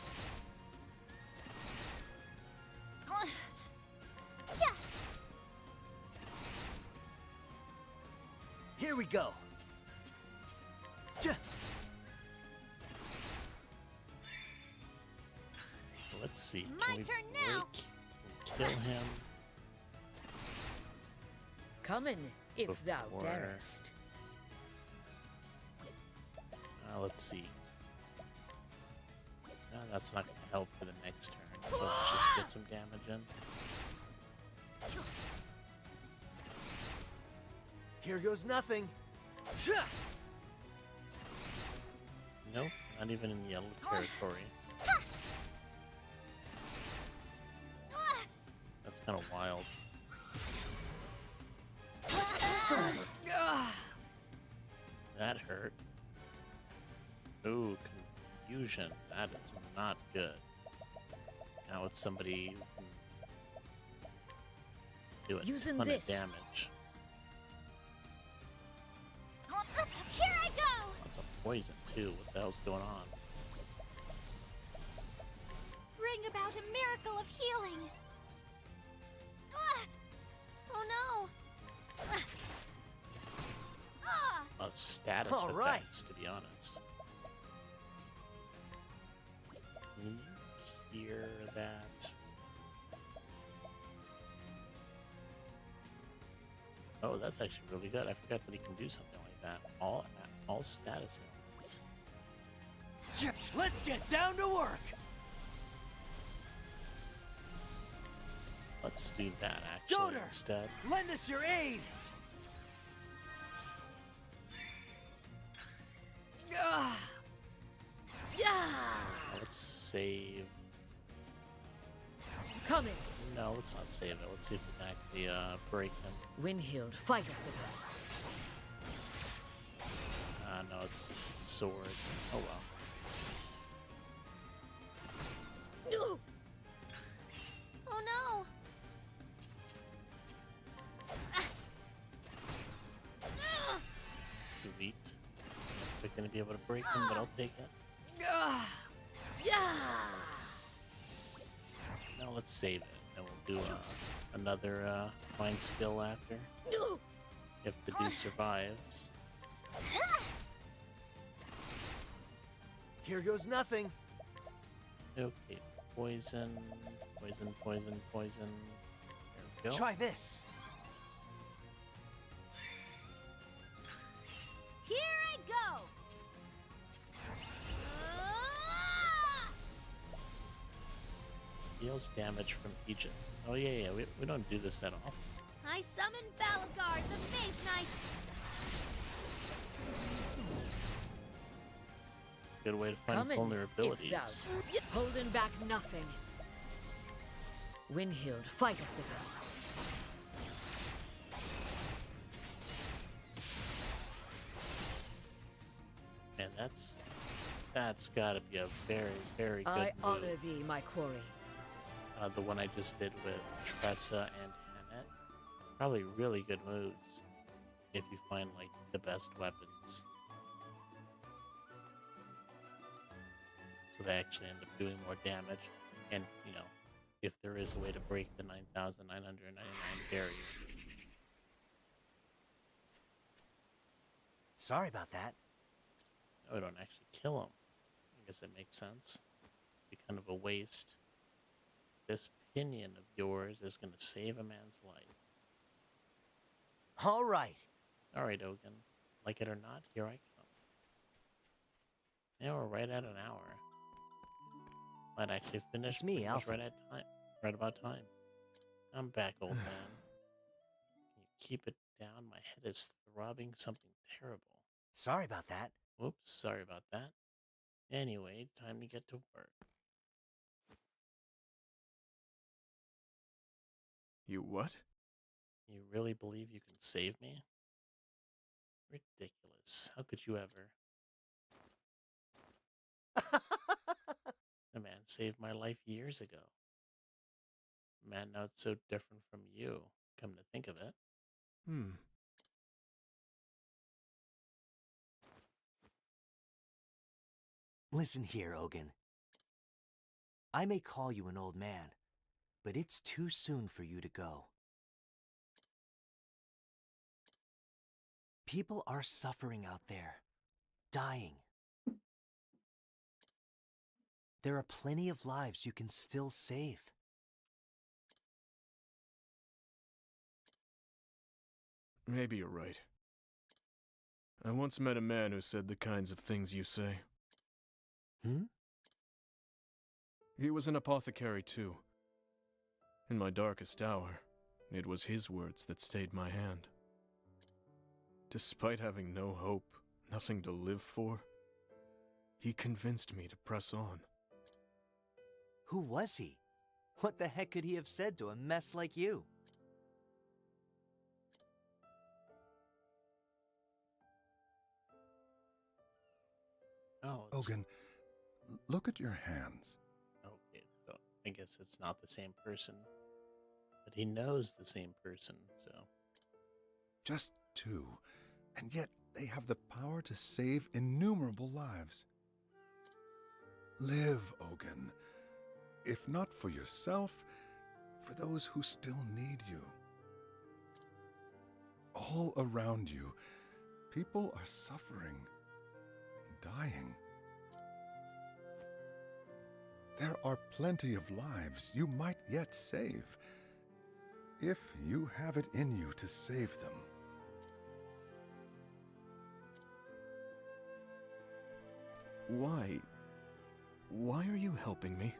Here we go. Let's see. It's Can my we turn now. break and kill him? Come in, if thou Before- darest. Let's see. No, that's not going to help for the next turn. So let's just get some damage in. Here goes nothing. Nope, not even in yellow territory. That's kind of wild. That hurt. Ooh, confusion. That is not good. Now it's somebody who can do a Using ton this. of damage. Here I go. Lots of poison too. What the hell's going on? Bring about a miracle of healing. Oh no. A lot of status All right. effects, to be honest. Can you hear that? Oh, that's actually really good. I forgot that he can do something like that. All status elements. Let's get down to work. Let's do that actually Donor! instead. Lend us your aid. Let's save. Come in. No, let's not save it. Let's see if we can actually break him. Windhild fighteth with us. No, it's sword. Oh well. No. Oh no. Sweet. We're gonna be able to break him, but I'll take it. Now let's save it, and we'll do another find skill after. If the dude survives. Here goes nothing. Okay, poison, poison, poison, poison. There we go. Try this. Here I go. Deals damage from Egypt. Oh yeah, we don't do this that often. I summon Balagard, the Mage Knight. Good way to find Come in, vulnerabilities. if thou holding back nothing. Windhild fighteth with us. Man, that's gotta be a very, very good I move. honor thee, my quarry. The one I just did with Tressa and Hannette. Probably really good moves if you find like the best weapons. So they actually end up doing more damage. And, you know, if there is a way to break the 9,999 barrier. Sorry about that. No, don't actually kill him. I guess it makes sense. Be kind of a waste. This pinion of yours is going to save a man's life. All right. All right, Ogun. Like it or not, here I come. Now we're right at an hour. Might actually finish It's me, pretty much Alpha. right at time. Right about time. I'm back, old man. Can you keep it down? My head is throbbing something terrible. Sorry about that. Whoops, sorry about that. Anyway, time to get to work. You what? You really believe you can save me? Ridiculous. How could you ever? The man saved my life years ago. Man, now it's so different from you, come to think of it. Listen here, Ogun. I may call you an old man, but it's too soon for you to go. People are suffering out there, dying. There are plenty of lives you can still save. Maybe you're right. I once met a man who said the kinds of things you say. He was an apothecary too. In my darkest hour, it was his words that stayed my hand. Despite having no hope, nothing to live for, he convinced me to press on. Who was he? What the heck could he have said to a mess like you? Oh, Ogun, look at your hands. okay, so I guess it's not the same person. But he knows the same person, so... Just two, and yet they have the power to save innumerable lives. Live, Ogun. If not for yourself, for those who still need you. All around you, people are suffering, dying. There are plenty of lives you might yet save, if you have it in you to save them. Why? Why are you helping me?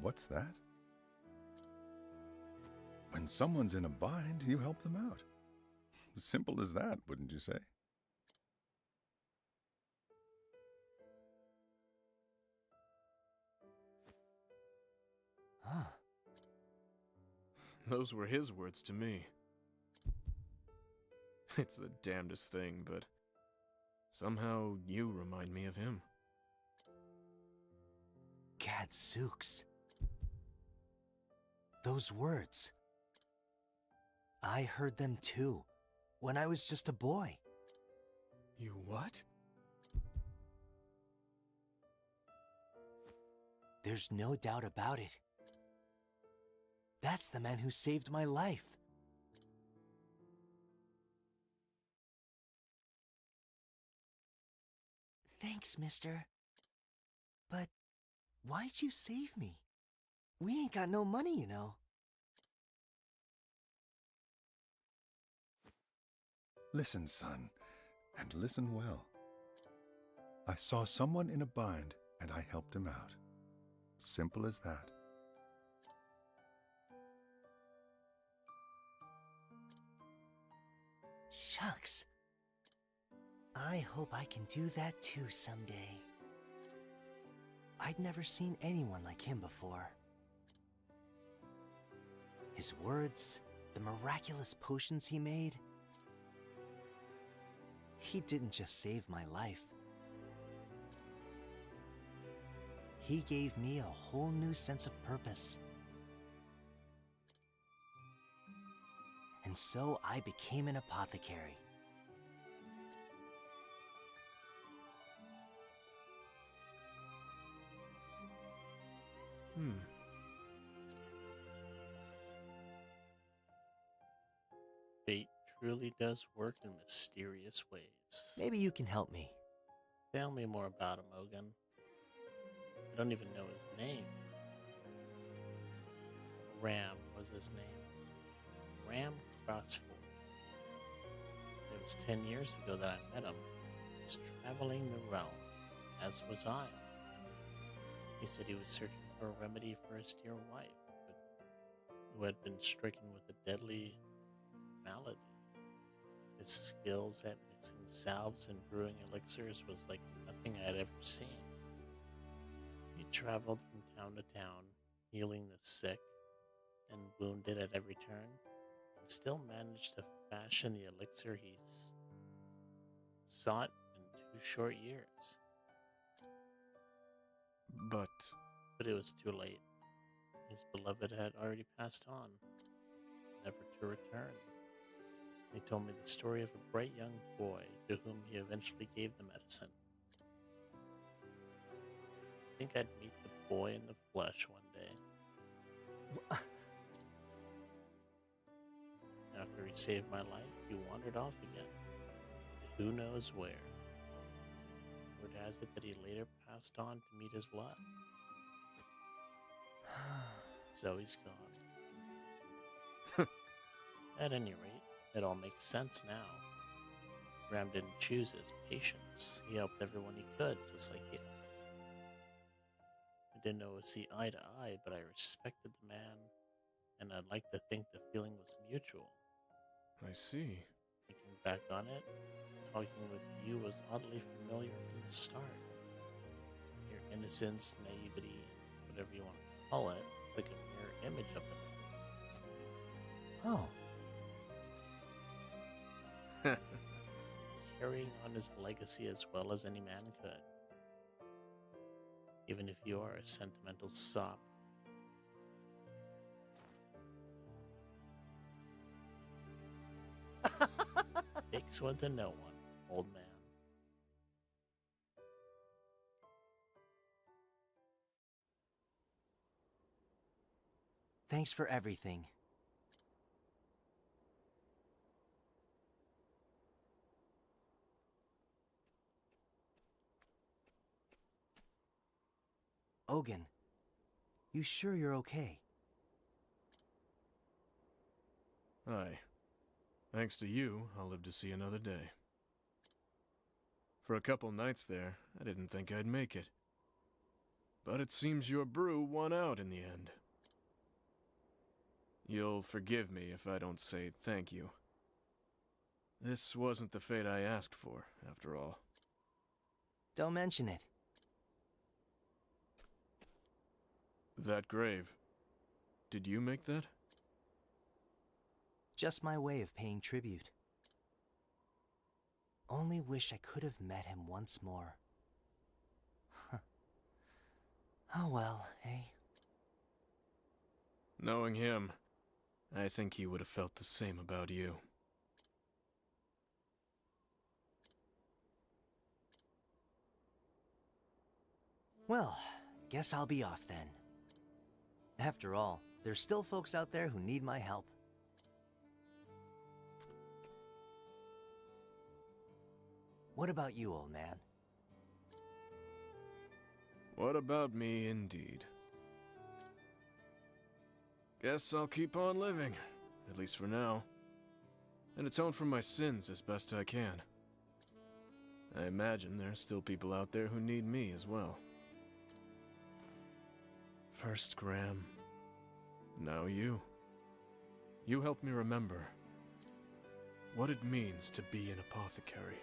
What's that? When someone's in a bind, you help them out. Simple as that, wouldn't you say? Huh. Those were his words to me. It's the damnedest thing, but somehow you remind me of him. Gadzooks. Those words. I heard them too, when I was just a boy. You what? There's no doubt about it. That's the man who saved my life. Thanks, mister. But why'd you save me? We ain't got no money, you know. Listen, son, and listen well. I saw someone in a bind, and I helped him out. Simple as that. Shucks. I hope I can do that too someday. I'd never seen anyone like him before. His words, the miraculous potions he made. He didn't just save my life. He gave me a whole new sense of purpose. And so I became an apothecary. Fate truly does work in mysterious ways. Maybe you can help me. Tell me more about him, Ogun. I don't even know his name. Ram was his name. Ram Crossford. It was 10 years ago that I met him. He was traveling the realm, as was I. He said he was searching for a remedy for his dear wife, who had been stricken with a deadly malady. His skills at mixing salves and brewing elixirs was like nothing I had ever seen. He traveled from town to town, healing the sick and wounded at every turn, and still managed to fashion the elixir he sought in 2 short years. But But it was too late. His beloved had already passed on, never to return. He told me the story of a bright young boy to whom he eventually gave the medicine. I think I'd meet the boy in the flesh one day. After he saved my life, he wandered off again. Who knows where? Word has it that he later passed on to meet his love. Zoe's gone. At any rate, it all makes sense now. Ram didn't choose his patients. He helped everyone he could, just like you. I didn't always see eye to eye, but I respected the man, and I'd like to think the feeling was mutual. I see. Thinking back on it, talking with you was oddly familiar from the start. Your innocence, naivety, whatever you want to call it, like a mirror image of it. Oh, Carrying on his legacy as well as any man could. Even if you are a sentimental sop. Takes one to know one, old man. thanks for everything. Ogun, you sure you're okay? Aye. Thanks to you, I'll live to see another day. For a couple nights there, I didn't think I'd make it. But it seems your brew won out in the end. You'll forgive me if I don't say thank you. This wasn't the fate I asked for, after all. Don't mention it. That grave. Did you make that? Just my way of paying tribute. Only wish I could have met him once more. Oh well, eh? Knowing him, I think he would have felt the same about you. Well, guess I'll be off then. After all, there's still folks out there who need my help. What about you, old man? What about me, indeed? Guess I'll keep on living, at least for now, and atone for my sins as best I can. I imagine there's still people out there who need me as well. First Graham, now you. You helped me remember what it means to be an apothecary.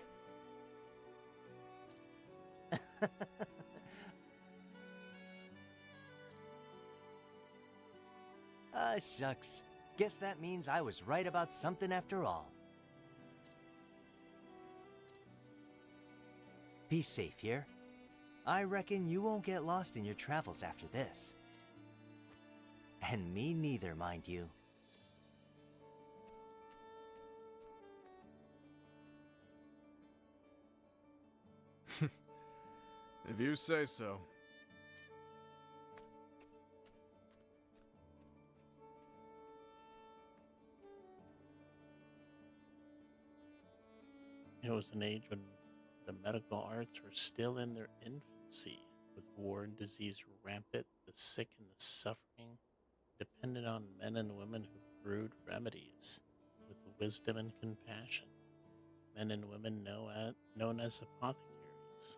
Ah, shucks. Guess that means I was right about something after all. Be safe here. I reckon you won't get lost in your travels after this. And me neither, mind you. If you say so. It was an age when the medical arts were still in their infancy, with war and disease rampant, the sick and the suffering depended on men and women who brewed remedies with wisdom and compassion. Men and women known as apothecaries.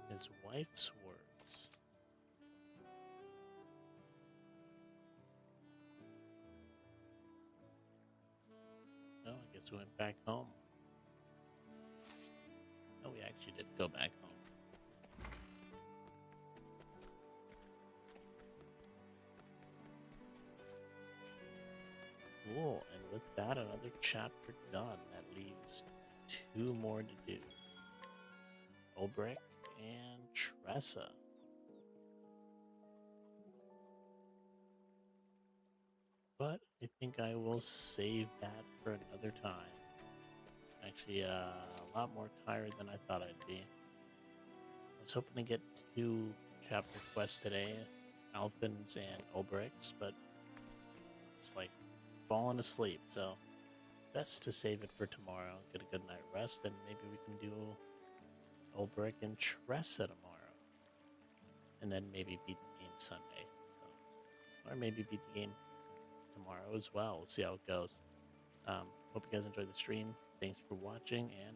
His wife's words. Oh, I guess we went back home. No, we actually did go back home. Cool, and with that, another chapter done. That leaves 2 more to do. Ulbrich and Tressa. But I think I will save that for another time. Actually, a lot more tired than I thought I'd be. I was hoping to get 2 chapter quests today, Alphin's and Ulbrich's, but it's like falling asleep, so best to save it for tomorrow. Get a good night rest, and maybe we can do Ulbrich and Tressa tomorrow. And then maybe beat the game Sunday. So, or maybe beat the game tomorrow as well. We'll see how it goes. Hope you guys enjoyed the stream. Thanks for watching, and